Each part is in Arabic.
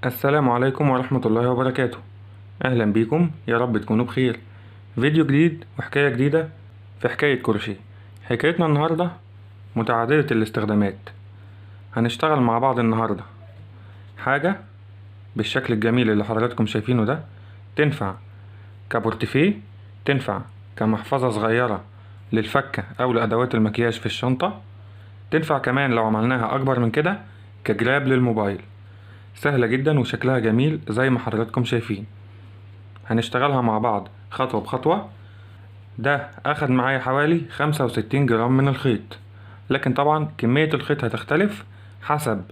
السلام عليكم ورحمة الله وبركاته. أهلا بيكم، يا رب تكونوا بخير. فيديو جديد وحكاية جديدة في حكاية كروشيه. حكايتنا النهاردة متعددة الاستخدامات. هنشتغل مع بعض النهاردة حاجة بالشكل الجميل اللي حضراتكم شايفينه ده، تنفع كبورتفيه، تنفع كمحفظة صغيرة للفكة أو لأدوات المكياج في الشنطة، تنفع كمان لو عملناها أكبر من كده كجراب للموبايل. سهلة جدا وشكلها جميل زي ما حضراتكم شايفين. هنشتغلها مع بعض خطوة بخطوة. ده أخد معايا حوالي 65 جرام من الخيط، لكن طبعا كمية الخيط هتختلف حسب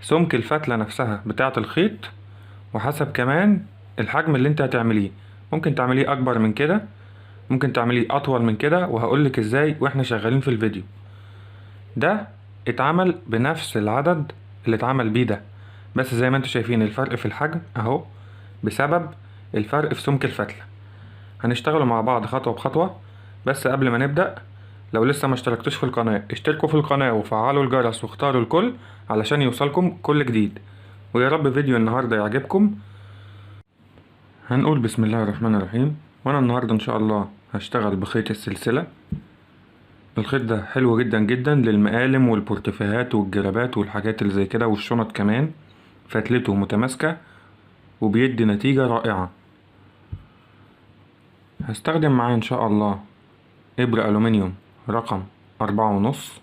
سمك الفتلة نفسها بتاعة الخيط، وحسب كمان الحجم اللي انت هتعمليه. ممكن تعمليه أكبر من كده، ممكن تعمليه أطول من كده، وهقولك ازاي واحنا شغالين في الفيديو. ده اتعمل بنفس العدد اللي اتعمل بيه ده، بس زي ما انتوا شايفين الفرق في الحجم اهو بسبب الفرق في سمك الفتلة. هنشتغلوا مع بعض خطوة بخطوة. بس قبل ما نبدأ، لو لسه ما اشتركتوش في القناة اشتركوا في القناة وفعلوا الجرس واختاروا الكل علشان يوصلكم كل جديد. ويا رب فيديو النهاردة يعجبكم. هنقول بسم الله الرحمن الرحيم. وانا النهاردة ان شاء الله هشتغل بخيط السلسلة. الخيط ده حلو جدا جدا للمقالم والبورتفيهات والجرابات والحاجات اللي زي كده والشنط كمان. فتلته متماسكة وبيدي نتيجة رائعة. هستخدم معاه ان شاء الله إبرة ألومنيوم رقم 4.5،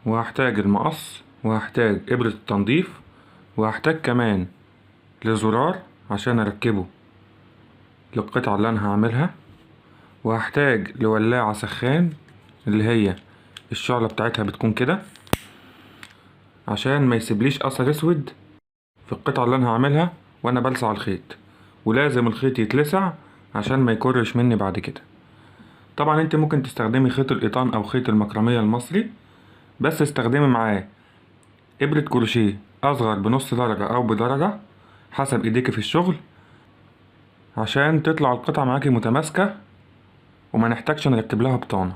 وهحتاج المقص، وهحتاج إبرة التنظيف، وهحتاج كمان لزرار عشان أركبه للقطعة اللي أنا هعملها، وهحتاج لولاعة سخان اللي هي الشعلة بتاعتها بتكون كده عشان ما يسيبليش أثر أسود في القطعة اللي أنا هعملها وأنا بلسع الخيط. ولازم الخيط يتلسع عشان ما يكرش مني بعد كده. طبعا انت ممكن تستخدمي خيط القيطان او خيط المكرمية المصري، بس استخدمي معاه إبرة كروشيه أصغر بنص درجة أو بدرجة حسب إيديك في الشغل، عشان تطلع القطعة معاكي متماسكة وما نحتاجش نركب لها بطانة.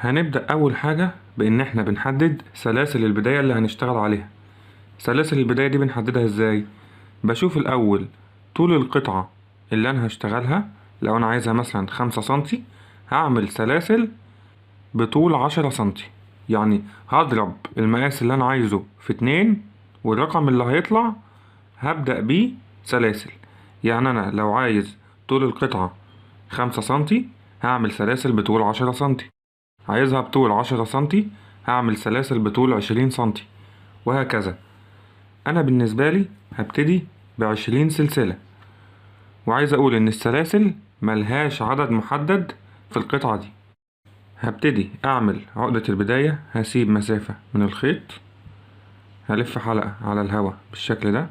هنبدأ أول حاجة بإن احنا بنحدد سلاسل البداية اللي هنشتغل عليها. سلاسل البداية دي بنحددها ازاي؟ بشوف الأول طول القطعة اللي أنا هشتغلها. لو أنا عايزها مثلا 5 سنتي هعمل سلاسل بطول 10 سنتي، يعني هضرب المقاس اللي أنا عايزه في 2، والرقم اللي هيطلع هبدأ بيه سلاسل. يعني أنا لو عايز طول القطعة 5 سنتي هعمل سلاسل بطول 10 سنتي، عايزها بطول 10 سنتي هعمل سلاسل بطول 20 سنتي، وهكذا. أنا بالنسبة لي هبتدي ب20 سلسلة. وعايز أقول إن السلاسل ملهاش عدد محدد في القطعة دي. هبتدي أعمل عقدة البداية، هسيب مسافة من الخيط، هلف حلقة على الهوا بالشكل ده،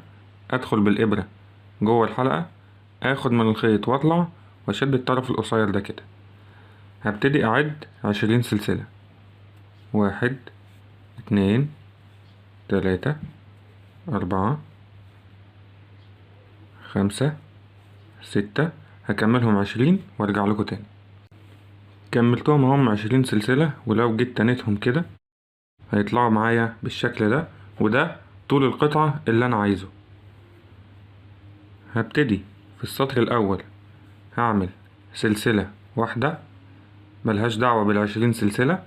أدخل بالإبرة جوه الحلقة، اخد من الخيط واطلع واشد الطرف القصير ده كده. هبتدي اعد 20 سلسلة: 1 2 3 4 5 6. هكملهم 20 وارجع لكم تاني. كملتهم هم 20 سلسلة، ولو جيت تانيتهم كده هيطلعوا معايا بالشكل ده، وده طول القطعة اللي انا عايزه. هبتدي في السطر الاول هعمل سلسلة واحدة ملهاش دعوة بال20 سلسلة،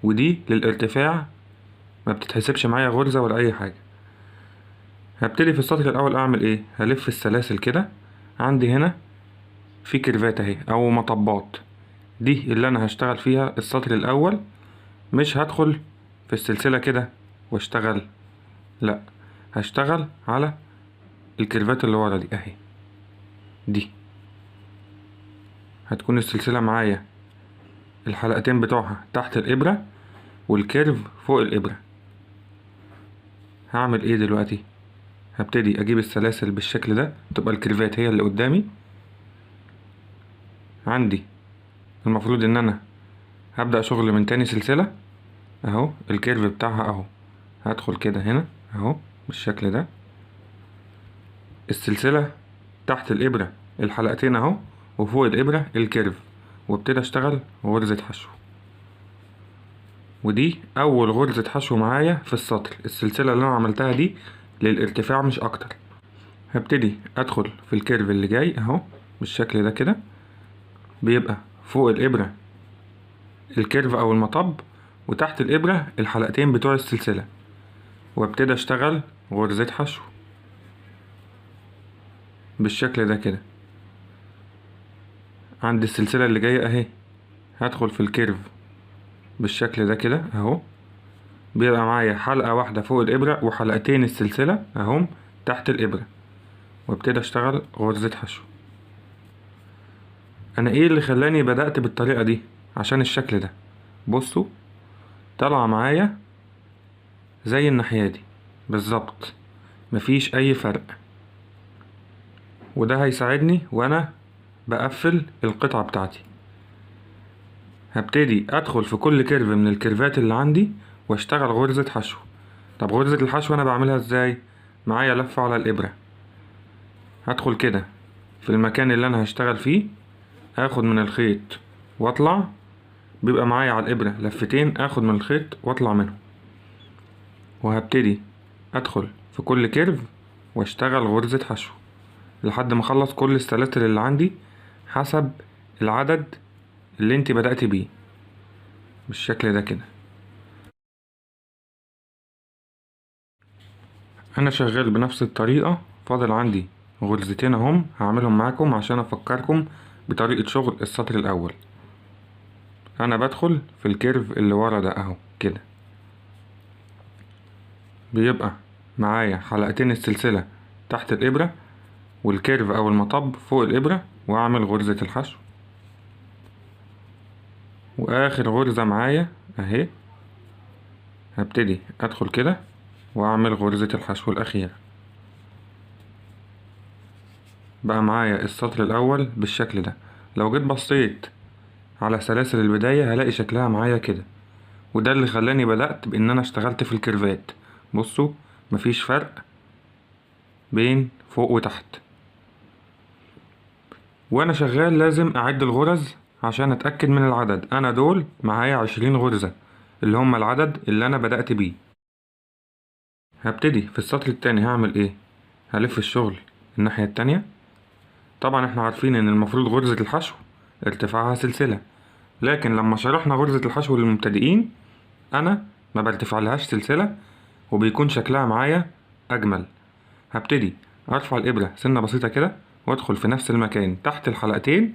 ودي للارتفاع ما بتتحسبش معايا غرزة ولا اي حاجة. هبتدي في السطر الاول اعمل ايه؟ هلف السلاسل كده. عندي هنا في كيرفات اهي او مطبات، دي اللي انا هشتغل فيها السطر الاول. مش هدخل في السلسلة كده واشتغل، لا، هشتغل على الكيرفات اللي ورا دي اهي. دي هتكون السلسلة معايا الحلقتين بتوعها تحت الابرة والكيرف فوق الابرة. هعمل ايه دلوقتي؟ هبتدي اجيب السلاسل بالشكل ده، تبقى الكيرفات هي اللي قدامي. عندي المفروض ان انا هبدأ شغل من تاني سلسلة اهو، الكيرف بتاعها اهو. هدخل كده هنا اهو بالشكل ده، السلسلة تحت الابرة الحلقتين اهو، وفوق الابرة الكيرف، وابتدي اشتغل غرزة حشو. ودي اول غرزة حشو معايا في السطر. السلسلة اللي انا عملتها دي للارتفاع مش اكتر. هبتدي ادخل في الكيرف اللي جاي اهو بالشكل ده كده، بيبقى فوق الابرة الكيرف او المطب، وتحت الابرة الحلقتين بتوع السلسلة، وابتدي اشتغل غرزة حشو بالشكل ده كده. عند السلسلة اللي جاية اهي هدخل في الكيرف بالشكل ده كده اهو، بيبقى معايا حلقة واحدة فوق الابرة وحلقتين السلسلة اهم تحت الابرة، وابتدي اشتغل غرزة حشو. انا ايه اللي خلاني بدأت بالطريقة دي؟ عشان الشكل ده، بصوا طالعة معايا زي الناحية دي بالظبط، مفيش اي فرق، وده هيساعدني وانا بقفل القطعة بتاعتي. هبتدي ادخل في كل كيرف من الكيرفات اللي عندي واشتغل غرزة حشو. طب غرزة الحشو انا بعملها ازاي؟ معايا لفة على الابرة، هدخل كده في المكان اللي انا هشتغل فيه، اخد من الخيط واطلع، بيبقى معايا على الابرة لفتين، اخد من الخيط واطلع منهم، وهبتدي ادخل في كل كيرف واشتغل غرزة حشو لحد ما اخلص كل السلاسل اللي عندي حسب العدد اللي انت بدأت بيه بالشكل ده كده. انا شغال بنفس الطريقة، فاضل عندي غرزتين اهم هعملهم معاكم عشان افكركم بطريقة شغل السطر الاول. انا بدخل في الكيرف اللي ورا ده اهو كده، بيبقى معايا حلقتين السلسلة تحت الابرة والكيرف او المطب فوق الابرة، واعمل غرزة الحشو، واخر غرزة معايا اهي هبتدي ادخل كده واعمل غرزة الحشو الاخيرة. بقى معايا السطر الاول بالشكل ده. لو جيت بصيت على سلاسل البداية هلاقي شكلها معايا كده، وده اللي خلاني بدأت بان انا اشتغلت في الكيرفات. بصوا مفيش فرق بين فوق وتحت. وانا شغال لازم اعد الغرز عشان اتأكد من العدد. انا دول معايا 20 غرزة اللي هم العدد اللي انا بدأت بيه. هبتدي في السطر التاني هعمل ايه؟ هلف الشغل الناحية التانية. طبعا احنا عارفين ان المفروض غرزة الحشو ارتفاعها سلسلة، لكن لما شرحنا غرزة الحشو للمبتدئين انا ما برتفعلهاش سلسلة وبيكون شكلها معايا اجمل. هبتدي ارفع الابرة سنة بسيطة كده وادخل في نفس المكان تحت الحلقتين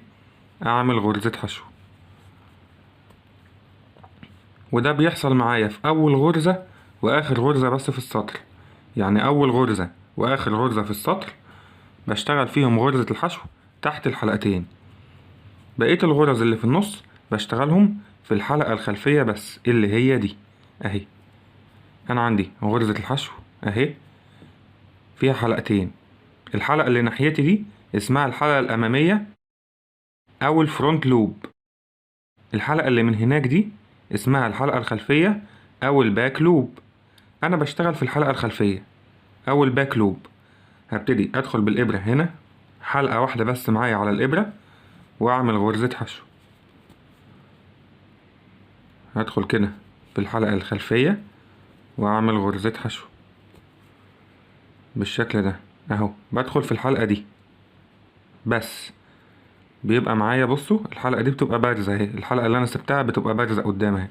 اعمل غرزة حشو، وده بيحصل معايا في اول غرزة واخر غرزة بس في السطر. يعني اول غرزة واخر غرزة في السطر بشتغل فيهم غرزة الحشو تحت الحلقتين. بقية الغرز اللي في النص بشتغلهم في الحلقة الخلفية بس اللي هي دي اهي. انا عندي غرزة الحشو اهي فيها حلقتين، الحلقة اللي ناحيتي دي اسمها الحلقة الأمامية أو الفرونت لوب، الحلقة اللي من هناك دي اسمها الحلقة الخلفية أو الباك لوب. أنا بشتغل في الحلقة الخلفية أو الباك لوب. هبتدي أدخل بالإبرة هنا حلقة واحدة بس معايا على الإبرة وأعمل غرزة حشو. هدخل كده في الحلقة الخلفية وأعمل غرزة حشو بالشكل ده أهو. بدخل في الحلقة دي بس بيبقى معايا، بصوا الحلقة دي بتبقى بارزة اهي، الحلقة اللي أنا سبتها بتبقى بارزة قدام اهي،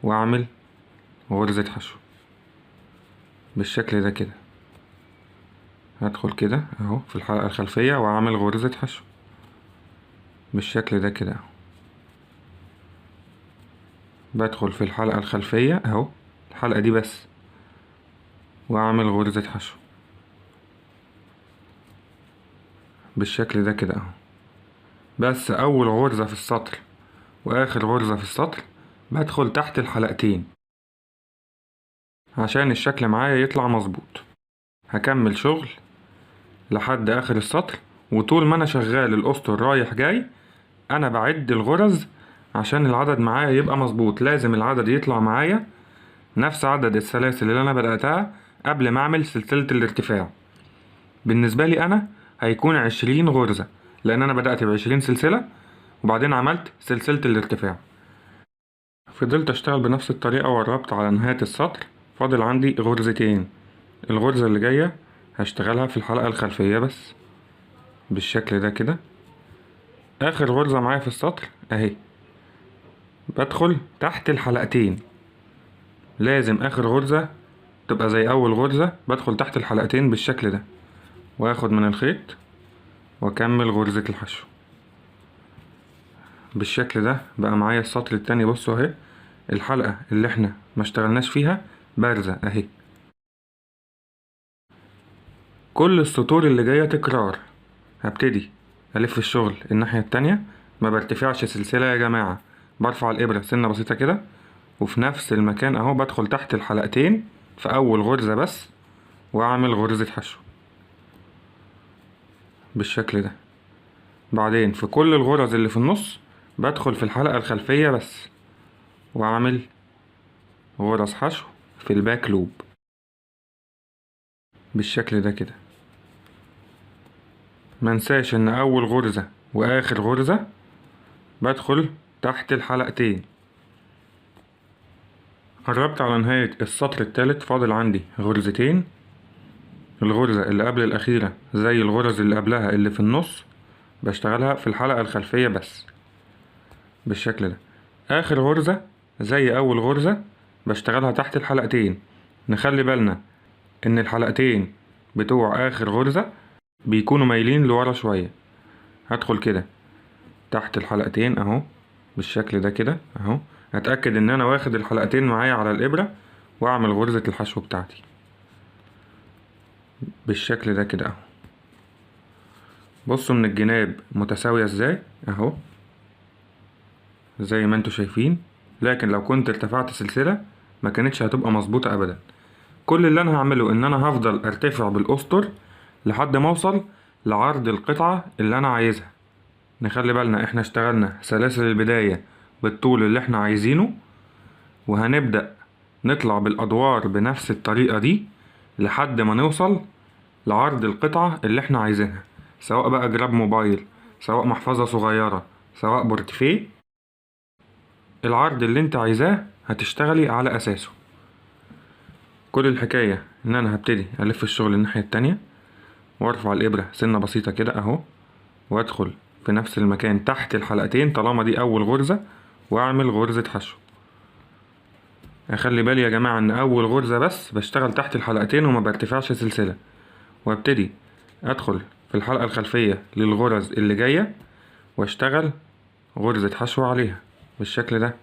وأعمل غرزة حشو بالشكل ده كده. هدخل كده اهو في الحلقة الخلفية وأعمل غرزة حشو بالشكل ده كده اهو. بدخل في الحلقة الخلفية اهو الحلقة دي بس وأعمل غرزة حشو بالشكل ده كده اهو. بس أول غرزة في السطر وآخر غرزة في السطر بدخل تحت الحلقتين عشان الشكل معايا يطلع مظبوط. هكمل شغل لحد آخر السطر، وطول ما أنا شغال الأسطر رايح جاي أنا بعد الغرز عشان العدد معايا يبقى مظبوط. لازم العدد يطلع معايا نفس عدد السلاسل اللي أنا بدأتها قبل ما أعمل سلسلة الارتفاع. بالنسبة لي أنا هيكون 20 غرزة، لأن أنا بدأت ب20 سلسلة وبعدين عملت سلسلة الارتفاع. فضلت اشتغل بنفس الطريقة وقربت على نهاية السطر. فاضل عندي غرزتين. الغرزة اللي جاية هشتغلها في الحلقة الخلفية بس بالشكل ده كده. اخر غرزة معايا في السطر اهي، بدخل تحت الحلقتين. لازم اخر غرزة تبقى زي اول غرزة، بدخل تحت الحلقتين بالشكل ده واخد من الخيط واكمل غرزة الحشو بالشكل ده. بقى معايا السطر التاني. بصوا اهي الحلقة اللي احنا ما اشتغلناش فيها بارزة اهي. كل السطور اللي جاية تكرار. هبتدي الف الشغل الناحية التانية، ما برتفعش سلسلة يا جماعة، برفع الابرة سنة بسيطة كده، وفي نفس المكان اهو بدخل تحت الحلقتين في اول غرزة بس واعمل غرزة حشو بالشكل ده. بعدين في كل الغرز اللي في النص بدخل في الحلقة الخلفية بس واعمل غرز حشو في الباك لوب بالشكل ده كده. منساش ان اول غرزة واخر غرزة بدخل تحت الحلقتين. قربت على نهاية السطر التالت، فاضل عندي غرزتين. الغرزة اللي قبل الأخيرة زي الغرز اللي قبلها اللي في النص بشتغلها في الحلقة الخلفية بس بالشكل ده. آخر غرزة زي أول غرزة بشتغلها تحت الحلقتين. نخلي بالنا إن الحلقتين بتوع آخر غرزة بيكونوا مايلين لورا شوية. هدخل كده تحت الحلقتين أهو بالشكل ده كده أهو. هتأكد إن أنا واخد الحلقتين معايا على الإبرة وأعمل غرزة الحشو بتاعتي بالشكل ده كده اهو. بصوا من الجناب متساوية ازاي اهو زي ما انتوا شايفين، لكن لو كنت ارتفعت سلسلة ما كانتش هتبقى مظبوطة ابدا. كل اللي انا هعمله ان انا هفضل ارتفع بالاسطر لحد ما اوصل لعرض القطعة اللي انا عايزها. نخلي بالنا احنا اشتغلنا سلاسل البداية بالطول اللي احنا عايزينه، وهنبدأ نطلع بالادوار بنفس الطريقة دي لحد ما نوصل لعرض القطعة اللي احنا عايزينها، سواء بقى جراب موبايل، سواء محفظة صغيرة، سواء بورتفيه. العرض اللي انت عايزاه هتشتغلي على اساسه. كل الحكاية ان انا هبتدي الف الشغل الناحية التانية وارفع الابرة سنة بسيطة كده اهو، وادخل في نفس المكان تحت الحلقتين طالما دي اول غرزة واعمل غرزة حشو. اخلي بالي يا جماعة ان اول غرزة بس بشتغل تحت الحلقتين وما برتفعش سلسلة، وابتدي ادخل في الحلقة الخلفية للغرز اللي جاية واشتغل غرزة حشو عليها بالشكل ده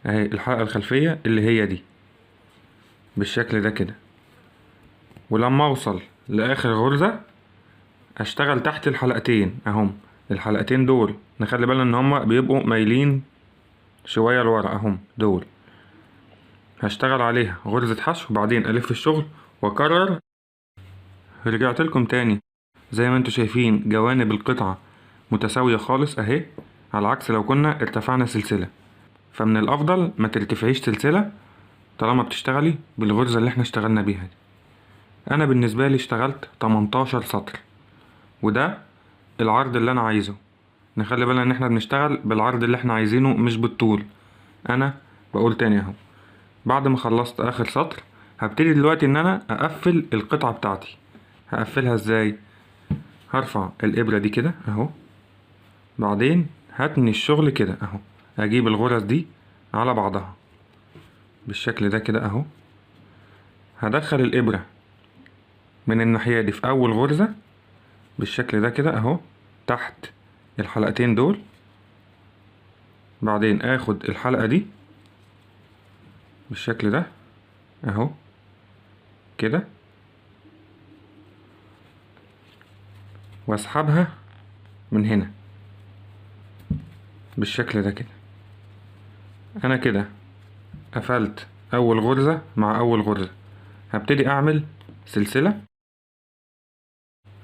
اهي. الحلقة الخلفية اللي هي دي بالشكل ده كده. ولما اوصل لاخر غرزة اشتغل تحت الحلقتين اهم. الحلقتين دول نخلي بالنا ان هما بيبقوا مايلين شوية لورا اهم، دول هشتغل عليها غرزة حشو وبعدين الف الشغل واكرر. رجعت لكم تاني زي ما انتوا شايفين جوانب القطعة متساوية خالص اهي، على عكس لو كنا ارتفعنا سلسلة. فمن الافضل ما ترتفعيش سلسلة طالما بتشتغلي بالغرزة اللي احنا اشتغلنا بيها دي. انا بالنسبة لي اشتغلت 18 سطر وده العرض اللي انا عايزه. نخلي بالنا ان احنا بنشتغل بالعرض اللي احنا عايزينه مش بالطول. انا بقول تاني اهو، بعد ما خلصت اخر سطر هبتدي دلوقتي ان انا اقفل القطعة بتاعتي. هقفلها ازاي؟ هرفع الابرة دي كده اهو، بعدين هتني الشغل كده اهو، اجيب الغرز دي على بعضها بالشكل ده كده اهو. هدخل الابرة من الناحية دي في اول غرزة بالشكل ده كده اهو تحت الحلقتين دول، بعدين اخد الحلقة دي بالشكل ده اهو كده واسحبها من هنا بالشكل ده كده. انا كده قفلت اول غرزة مع اول غرزة. هبتدي اعمل سلسلة،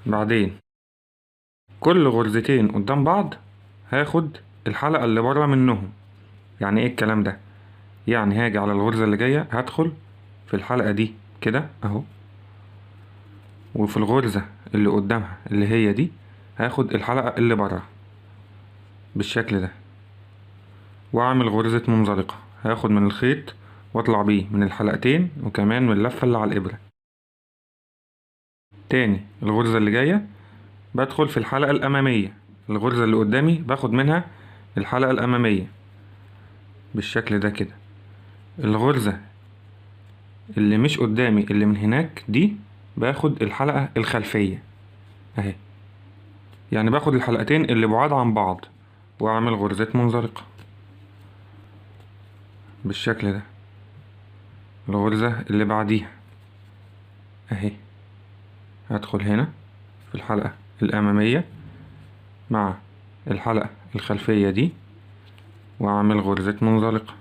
بعدين كل غرزتين قدام بعض هاخد الحلقة اللي برا منهم. يعني ايه الكلام ده؟ يعني هاجي على الغرزة اللي جاية هدخل في الحلقة دي كده اهو، وفي الغرزة اللي قدامها اللي هي دي هاخد الحلقة اللي برا بالشكل ده واعمل غرزة منزلقة. هاخد من الخيط واطلع بيه من الحلقتين وكمان من اللفة اللي على الإبرة. تاني الغرزة اللي جاية بدخل في الحلقة الأمامية، الغرزة اللي قدامي باخد منها الحلقة الأمامية بالشكل ده كده. الغرزة اللي مش قدامي اللي من هناك دي باخد الحلقة الخلفية اهي، يعني باخد الحلقتين اللي بعاد عن بعض واعمل غرزات منزلقة بالشكل ده. الغرزة اللي بعديها اهي، هدخل هنا في الحلقة الأمامية مع الحلقة الخلفية دي واعمل غرزة منزلقة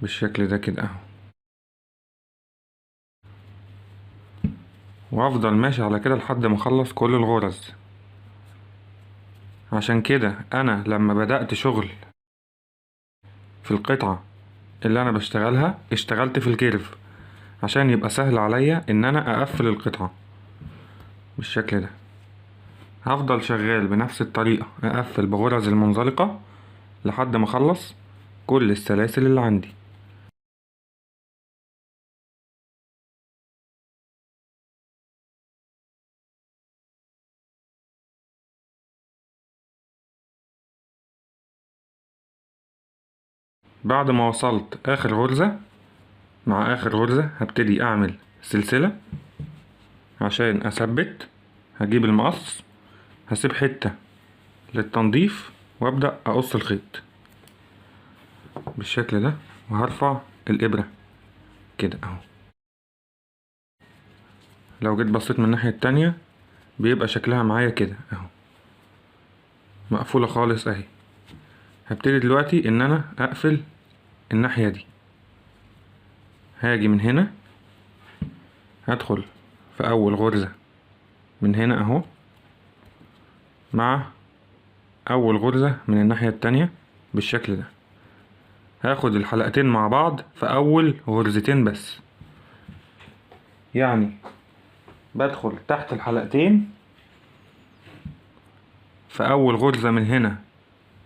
بالشكل ده كده اهو، وافضل ماشي على كده لحد ما اخلص كل الغرز. عشان كده انا لما بدأت شغل في القطعة اللي انا بشتغلها اشتغلت في الكيرف عشان يبقى سهل عليا ان انا اقفل القطعة بالشكل ده. هفضل شغال بنفس الطريقة اقفل بغرز المنزلقة لحد ما اخلص كل السلاسل اللي عندي. بعد ما وصلت اخر غرزة، مع اخر غرزة هبتدي اعمل سلسلة عشان اثبت. هجيب المقص، هسيب حتة للتنظيف وابدأ اقص الخيط بالشكل ده، وهرفع الابرة كده اهو. لو جيت بصيت من الناحية التانية بيبقى شكلها معايا كده اهو، مقفولة خالص اهي. هبتدي دلوقتي ان انا اقفل الناحية دي. هاجي من هنا هدخل في اول غرزة من هنا اهو مع اول غرزة من الناحية التانية بالشكل ده. هاخد الحلقتين مع بعض في اول غرزتين بس، يعني بدخل تحت الحلقتين في اول غرزة من هنا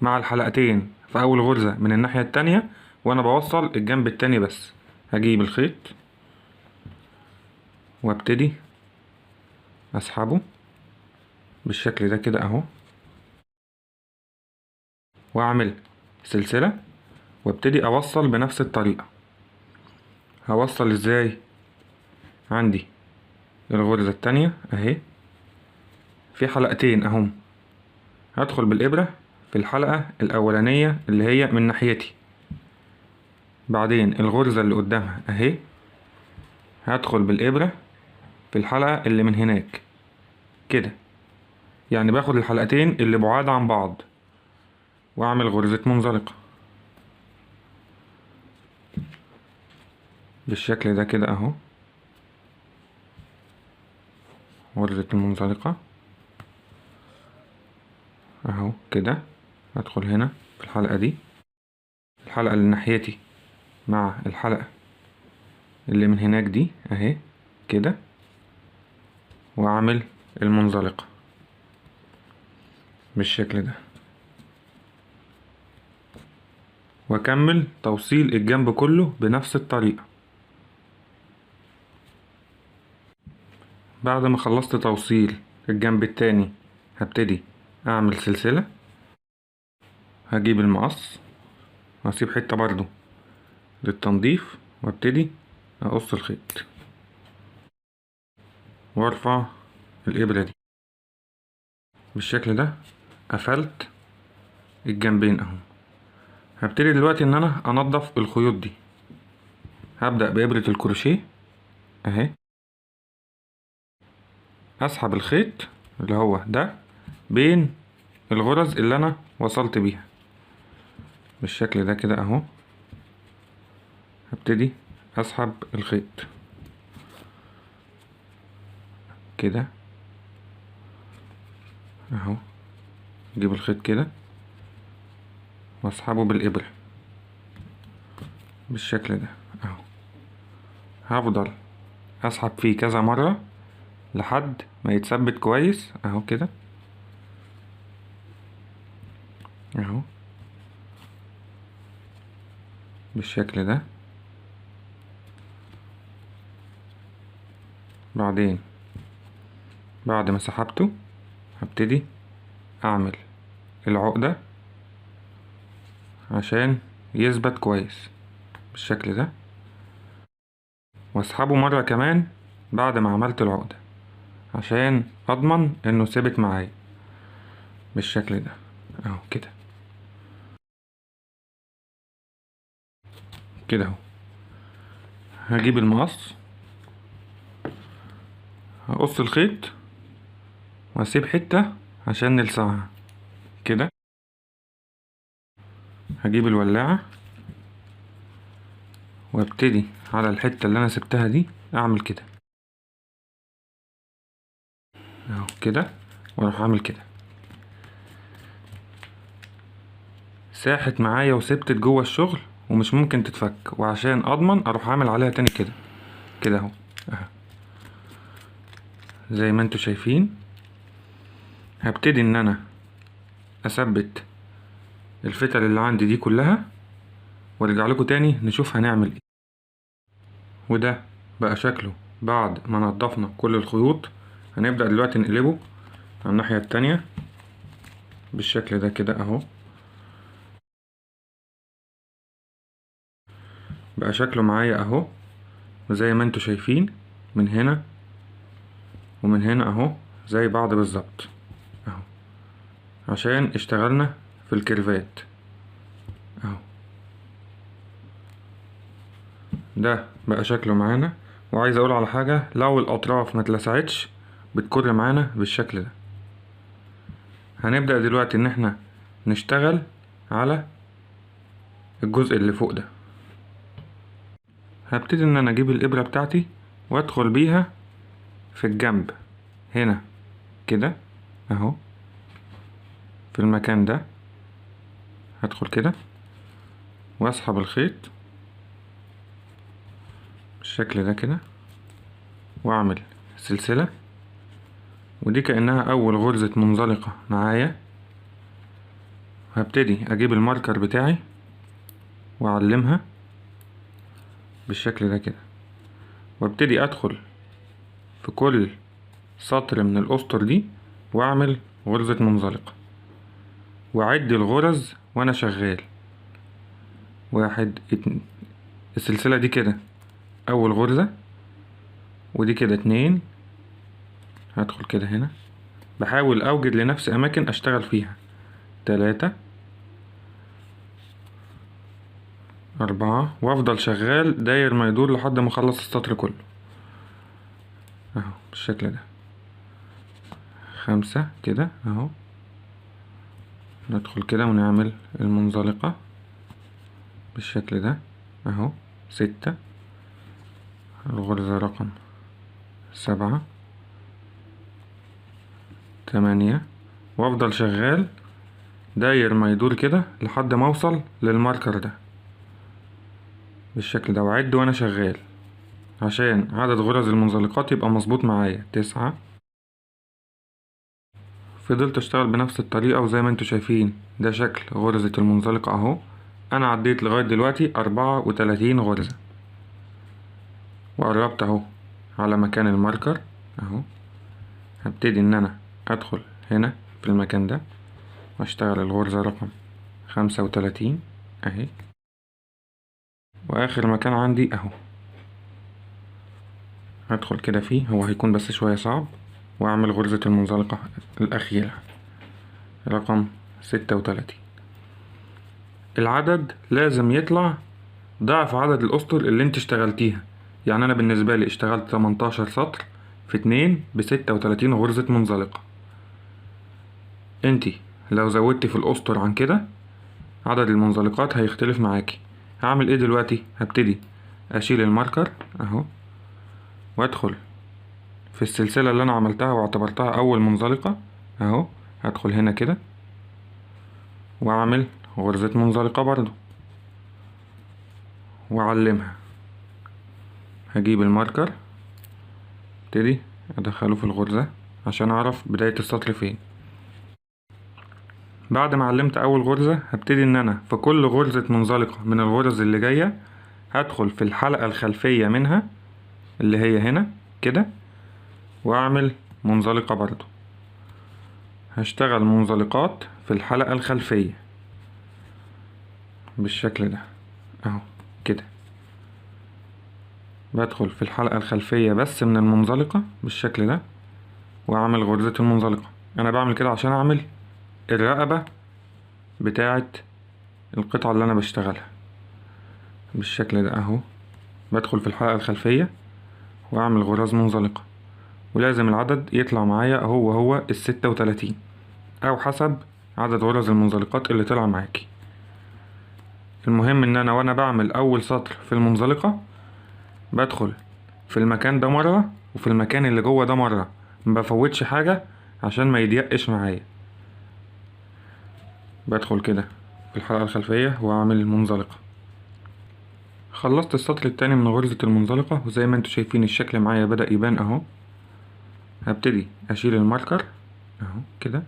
مع الحلقتين في اول غرزة من الناحية التانية، وانا بوصل الجنب التاني بس. هجيب الخيط وابتدي اسحبه بالشكل ده كده اهو، واعمل سلسلة وابتدي اوصل بنفس الطريقة. هوصل ازاي؟ عندي الغرزة التانية اهي، في حلقتين اهم، هدخل بالابرة في الحلقة الاولانية اللي هي من ناحيتي، بعدين الغرزة اللي قدامها اهي هدخل بالابرة في الحلقة اللي من هناك كده، يعني باخد الحلقتين اللي بعاد عن بعض واعمل غرزة منزلقة بالشكل ده كده اهو. غرزة المنزلقة اهو كده. هدخل هنا في الحلقة دي، الحلقة اللي ناحيتي مع الحلقة اللي من هناك دي اهي كده، واعمل المنزلقة بالشكل ده، واكمل توصيل الجنب كله بنفس الطريقة. بعد ما خلصت توصيل الجنب التاني هبتدي اعمل سلسلة. هجيب المقص واسيب حتة برضو للتنظيف وابتدي اقص الخيط وارفع الابرة دي بالشكل ده. قفلت الجنبين اهو. هبتدي دلوقتي ان انا انضف الخيوط دي. هبدأ بإبرة الكروشيه اهي، اسحب الخيط اللي هو ده بين الغرز اللي انا وصلت بيها بالشكل ده كده اهو. هبتدي اسحب الخيط كده اهو، اجيب الخيط كده واسحبه بالإبرة بالشكل ده اهو. هفضل اسحب فيه كذا مرة لحد ما يتثبت كويس اهو كده اهو. بالشكل ده. بعدين بعد ما سحبته هبتدي اعمل العقدة عشان يثبت كويس بالشكل ده، واسحبه مرة كمان بعد ما عملت العقدة عشان اضمن انه ثابت معايا بالشكل ده اهو كده كده اهو. هجيب المقص، هقص الخيط واسيب حتة عشان نلسعها كده. هجيب الولاعة وابتدي على الحتة اللي انا سبتها دي اعمل كده اهو كده، واروح اعمل كده. ساحت معايا وثبتت جوه الشغل ومش ممكن تتفك، وعشان اضمن اروح اعمل عليها تاني كده كده اهو زي ما انتوا شايفين. هبتدي ان انا اثبت الفتل اللي عندي دي كلها وارجع لكم تاني نشوف هنعمل ايه. وده بقى شكله بعد ما نضفنا كل الخيوط. هنبدأ دلوقتي نقلبه على الناحية التانية بالشكل ده كده اهو. بقى شكله معايا اهو زي ما انتوا شايفين، من هنا ومن هنا اهو زي بعض بالظبط اهو، عشان اشتغلنا في الكيرفات اهو. ده بقى شكله معانا. وعايز اقول على حاجة، لو الاطراف ما اتلسعتش بتكر معانا بالشكل ده. هنبدأ دلوقتي ان احنا نشتغل على الجزء اللي فوق ده. هبتدي ان انا اجيب الابرة بتاعتي وادخل بيها في الجنب هنا كده اهو، في المكان ده هدخل كده واسحب الخيط بالشكل ده كده واعمل سلسلة، ودي كأنها اول غرزة منزلقة معايا. هبتدي اجيب الماركر بتاعي واعلمها بالشكل ده كده، وابتدي ادخل في كل سطر من الاسطر دي واعمل غرزة منزلقة، واعد الغرز وانا شغال. واحد اتنين، السلسلة دي كده اول غرزة، ودي كده اتنين. هدخل كده هنا بحاول اوجد لنفسي اماكن اشتغل فيها. تلاتة، اربعة، وافضل شغال داير ما يدور لحد ما اخلص السطر كله اهو بالشكل ده. خمسة كده اهو، ندخل كده ونعمل المنزلقة بالشكل ده اهو. ستة، الغرزة رقم سبعة، تمانية، وافضل شغال داير ما يدور كده لحد ما اوصل للماركر ده بالشكل ده، واعد وانا شغال عشان عدد غرز المنزلقات يبقى مظبوط معايا. تسعة. فضلت اشتغل بنفس الطريقة، وزي ما انتوا شايفين ده شكل غرزة المنزلقة اهو. انا عديت لغاية دلوقتي 34 غرزة، وقربت اهو على مكان الماركر اهو. هبتدي ان انا ادخل هنا في المكان ده واشتغل الغرزة رقم 35 اهي، واخر مكان عندي اهو. هدخل كده فيه، هو هيكون بس شوية صعب، واعمل غرزة المنزلقة الاخيرة رقم 36. العدد لازم يطلع ضعف عدد الاسطر اللي انت اشتغلتيها. يعني انا بالنسبة لي اشتغلت 18 سطر في 2 ب36 غرزة منزلقة. انتي لو زودتي في الاسطر عن كده عدد المنزلقات هيختلف معاكي. هعمل ايه دلوقتي؟ هبتدي اشيل الماركر اهو، وادخل في السلسلة اللي انا عملتها واعتبرتها اول منزلقة اهو. هدخل هنا كده واعمل غرزة منزلقة برضو واعلمها. هجيب الماركر ابتدي ادخله في الغرزة عشان اعرف بداية السطر فين. بعد ما علمت اول غرزة هبتدي ان انا في كل غرزة منزلقة من الغرز اللي جاية هدخل في الحلقة الخلفية منها اللي هي هنا كده، واعمل منزلقة برضو. هشتغل منزلقات في الحلقة الخلفية بالشكل ده اهو كده. بدخل في الحلقة الخلفية بس من المنزلقة بالشكل ده واعمل غرزة المنزلقة. انا بعمل كده عشان اعمل الرقبة بتاعة القطعة اللي انا بشتغلها بالشكل ده اهو. بدخل في الحلقة الخلفية واعمل غرز منزلقة، ولازم العدد يطلع معايا هو ال36 او حسب عدد غرز المنزلقات اللي طلع معاكي. المهم ان انا وانا بعمل اول سطر في المنزلقة بدخل في المكان ده مرة وفي المكان اللي جوه ده مرة، مبفوتش حاجة عشان ما يضيقش معايا. بدخل كده في الحلقة الخلفية واعمل منزلقة. خلصت السطر التاني من غرزة المنزلقة، وزي ما انتوا شايفين الشكل معايا بدأ يبان اهو. هبتدي اشيل الماركر اهو كده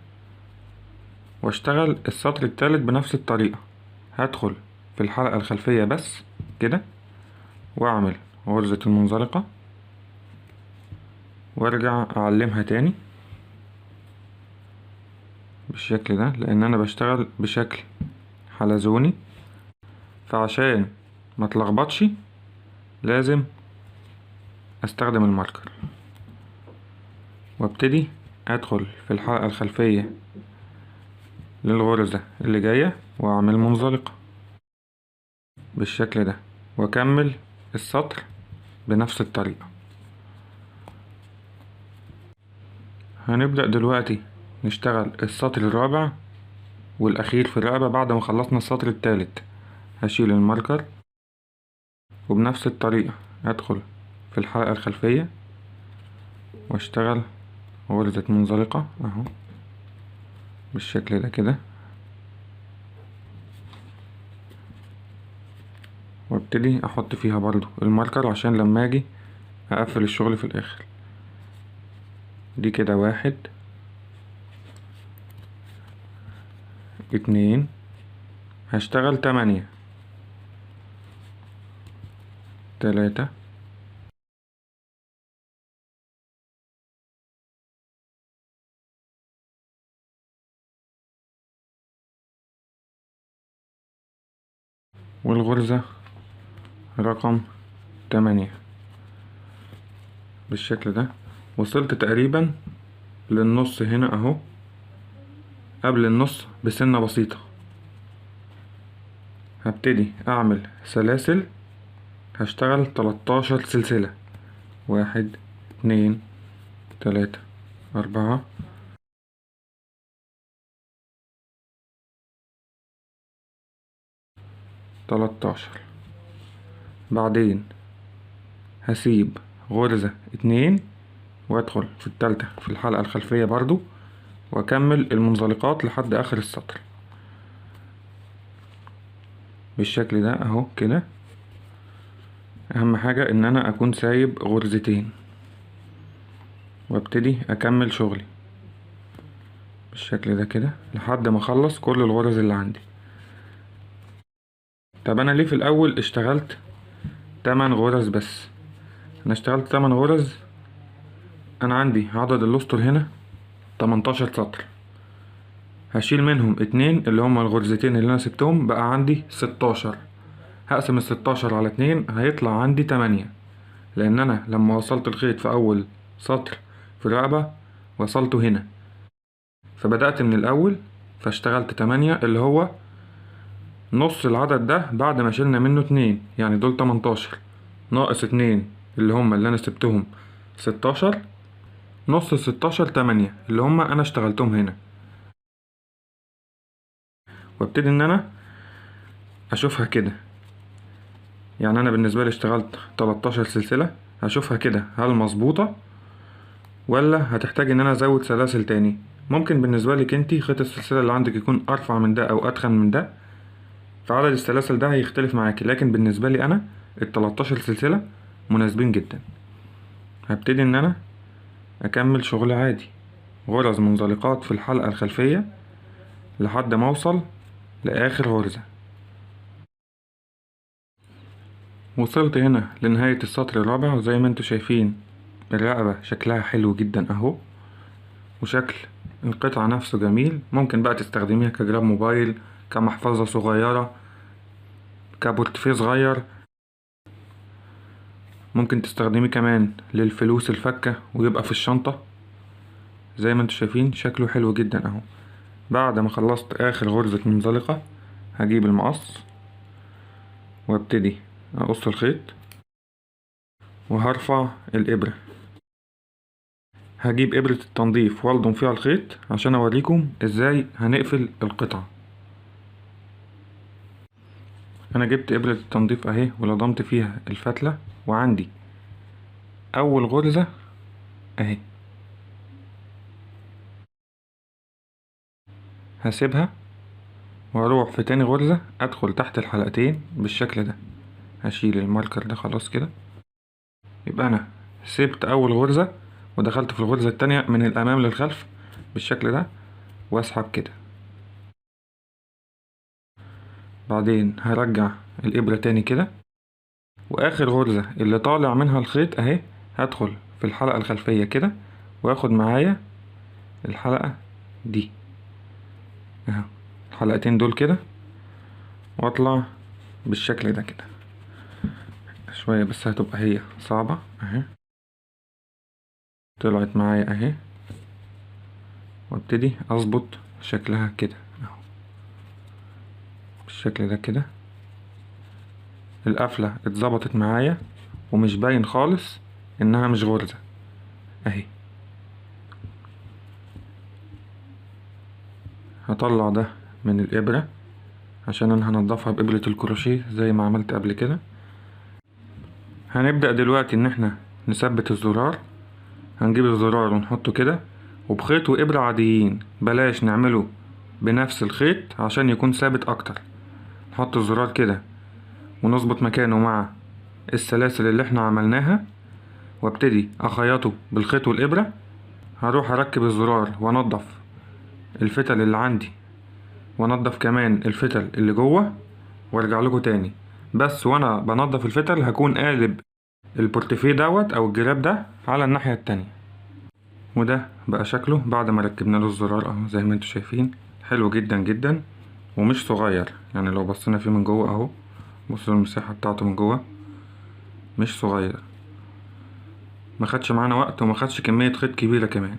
واشتغل السطر التالت بنفس الطريقة. هدخل في الحلقة الخلفية بس كده واعمل غرزة المنزلقة وارجع اعلمها تاني بالشكل ده، لان انا بشتغل بشكل حلزوني، فعشان ما تلخبطش لازم استخدم الماركر. وابتدي ادخل في الحلقة الخلفية للغرزة اللي جاية واعمل منزلقة بالشكل ده واكمل السطر بنفس الطريقة. هنبدأ دلوقتي نشتغل السطر الرابع والاخير في الرقبة بعد ما خلصنا السطر التالت. هشيل الماركر وبنفس الطريقة ادخل في الحلقة الخلفية واشتغل غرزة منزلقة اهو بالشكل ده كده، وابتدي احط فيها برضو الماركر عشان لما اجي اقفل الشغل في الاخر. دي كده 1 2 هشتغل 8 3 والغرزة رقم 8 بالشكل ده. وصلت تقريبا للنص هنا اهو، قبل النص بسنة بسيطة. هبتدي اعمل سلاسل، هشتغل 13 سلسلة 1 2 3 4 13. بعدين هسيب غرزة 2 وادخل في التالتة في الحلقة الخلفية برضو واكمل المنزلقات لحد اخر السطر بالشكل ده اهو كده. اهم حاجة ان انا اكون سايب غرزتين وابتدي اكمل شغلي بالشكل ده كده لحد ما اخلص كل الغرز اللي عندي. طب انا ليه في الاول اشتغلت 8 غرز بس؟ انا اشتغلت 8 غرز، انا عندي عدد الاسطر هنا 18 سطر، هشيل منهم 2 اللي هما الغرزتين اللي انا سبتهم، بقى عندي 16. هقسم ال16 على 2 هيطلع عندي 8، لان انا لما وصلت الخيط في اول سطر في الرقبة وصلته هنا، فبدأت من الاول فاشتغلت 8 اللي هو نص العدد ده بعد ما شلنا منه 2، يعني دول 18 ناقص 2 اللي هما اللي انا سبتهم 16، نص ال16 8 اللي هما انا اشتغلتهم هنا. وابتدي ان انا اشوفها كده، يعني انا بالنسبه لي اشتغلت 13 سلسله، هشوفها كده هل مظبوطه ولا هتحتاج ان انا ازود سلاسل تاني. ممكن بالنسبه لك انتي خيط السلسله اللي عندك يكون ارفع من ده او اتخن من ده، فعدد السلاسل ده هيختلف معاكي، لكن بالنسبه لي انا ال13 سلسله مناسبين جدا. هبتدي ان انا اكمل شغل عادي، غرز منزلقات في الحلقه الخلفيه لحد ما اوصل لاخر غرزة. وصلت هنا لنهاية السطر الرابع، وزي ما انتوا شايفين الرقبة شكلها حلو جدا اهو، وشكل القطعة نفسه جميل. ممكن بقى تستخدميها كجراب موبايل، كمحفظة صغيرة، كبورتفيه صغير. ممكن تستخدميه كمان للفلوس الفكة ويبقى في الشنطة. زي ما انتوا شايفين شكله حلو جدا اهو. بعد ما خلصت اخر غرزة منزلقة هجيب المقص وابتدي اقص الخيط وهرفع الابرة. هجيب ابرة التنظيف والضم فيها الخيط عشان اوريكم ازاي هنقفل القطعة. انا جبت ابرة التنظيف اهي ولضمت فيها الفتلة، وعندي اول غرزة اهي هسيبها واروح في تاني غرزة ادخل تحت الحلقتين بالشكل ده. هشيل الماركر ده خلاص كده. يبقى انا سبت اول غرزة ودخلت في الغرزة التانية من الامام للخلف بالشكل ده، واسحب كده. بعدين هرجع الابرة تاني كده، واخر غرزة اللي طالع منها الخيط اهي هدخل في الحلقة الخلفية كده واخد معايا الحلقة دي اهو، الحلقتين دول كده، واطلع بالشكل ده كده شوية. بس هتبقى هي صعبة اهي، طلعت معايا اهي، وابتدي اظبط شكلها كده اهو بالشكل ده كده. القفلة اتظبطت معايا ومش باين خالص انها مش غرزة اهي. هطلع ده من الابرة عشان انا هنضفها بإبرة الكروشيه زي ما عملت قبل كده. هنبدأ دلوقتي ان احنا نثبت الزرار. هنجيب الزرار ونحطه كده وبخيط وإبرة عاديين، بلاش نعمله بنفس الخيط عشان يكون ثابت اكتر. نحط الزرار كده ونظبط مكانه مع السلاسل اللي احنا عملناها، وابتدي اخيطه بالخيط والإبرة. هروح اركب الزرار وانضف الفتل اللي عندي، وانضف كمان الفتل اللي جوه، وارجع لكم تاني. بس وانا بنضف الفتل هكون قالب البورتفيه دوت او الجراب ده على الناحية التانية. وده بقى شكله بعد ما ركبنا له الزرار اهو. زي ما انتوا شايفين حلو جدا جدا ومش صغير، يعني لو بصينا فيه من جوه اهو، بصوا المساحة بتاعته من جوه مش صغير. ما خدش معانا وقت وما خدش كمية خيط كبيرة كمان.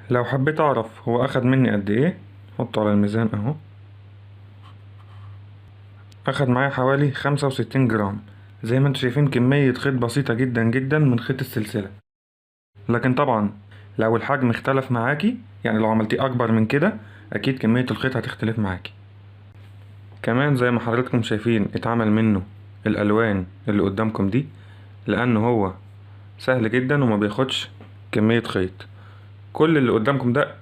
لو حبيت اعرف هو اخد مني قد ايه حطه على الميزان اهو. اخد معايا حوالي 65 جرام. زي ما انتوا شايفين كمية خيط بسيطة جدا جدا من خيط السلسلة. لكن طبعا لو الحجم اختلف معاكي، يعني لو عملتيه اكبر من كده اكيد كمية الخيط هتختلف معاكي. كمان زي ما حضراتكم شايفين اتعمل منه الالوان اللي قدامكم دي، لانه هو سهل جدا وما بياخدش كمية خيط. كل اللي قدامكم ده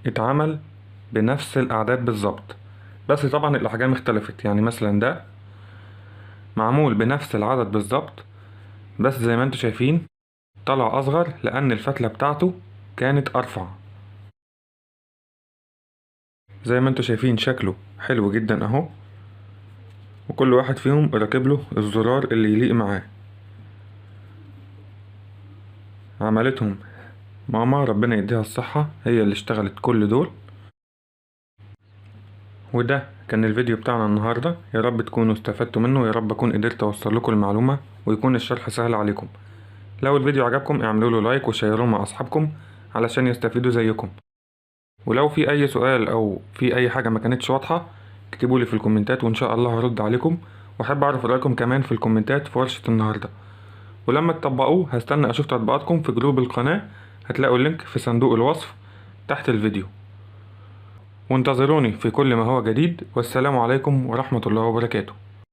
اتعمل بنفس الاعداد بالظبط، بس طبعا الاحجام اختلفت. يعني مثلا ده معمول بنفس العدد بالظبط، بس زي ما انتوا شايفين طلع اصغر لان الفتلة بتاعته كانت ارفع. زي ما انتوا شايفين شكله حلو جدا اهو، وكل واحد فيهم راكب له الزرار اللي يليق معاه. عملتهم ماما ربنا يديها الصحة، هي اللي اشتغلت كل دول. وده كان الفيديو بتاعنا النهاردة، يا رب تكونوا استفدتوا منه، يا رب اكون قدرت اوصل لكم المعلومة ويكون الشرح سهل عليكم. لو الفيديو عجبكم اعملوا له لايك وشيروه مع اصحابكم علشان يستفيدوا زيكم. ولو في اي سؤال او في اي حاجة ما كانتش واضحة اكتبوا لي في الكومنتات وان شاء الله هرد عليكم. واحب اعرف رايكم كمان في الكومنتات في ورشة النهاردة. ولما تطبقوه هستنى اشوف تطبيقاتكم في جروب القناة، هتلاقوا اللينك في صندوق الوصف تحت الفيديو. وانتظروني في كل ما هو جديد، والسلام عليكم ورحمة الله وبركاته.